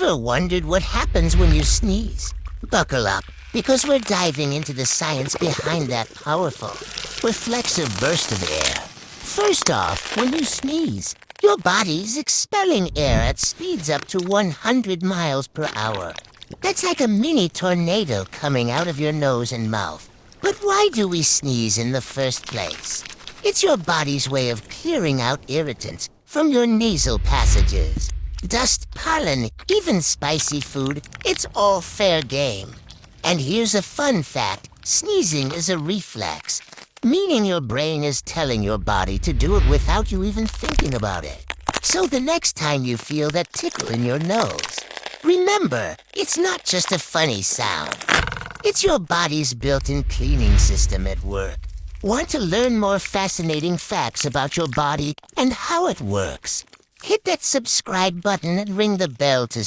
Ever wondered what happens when you sneeze? Buckle up, because we're diving into the science behind that powerful, reflexive burst of air. First off, when you sneeze, your body's expelling air at speeds up to 100 miles per hour. That's like a mini tornado coming out of your nose and mouth. But why do we sneeze in the first place? It's your body's way of clearing out irritants from your nasal passages. Dust, pollen, even spicy food, it's all fair game. And here's a fun fact. Sneezing is a reflex, meaning your brain is telling your body to do it without you even thinking about it. So the next time you feel that tickle in your nose, remember, it's not just a funny sound. It's your body's built-in cleaning system at work. Want to learn more fascinating facts about your body and how it works? Hit that subscribe button and ring the bell to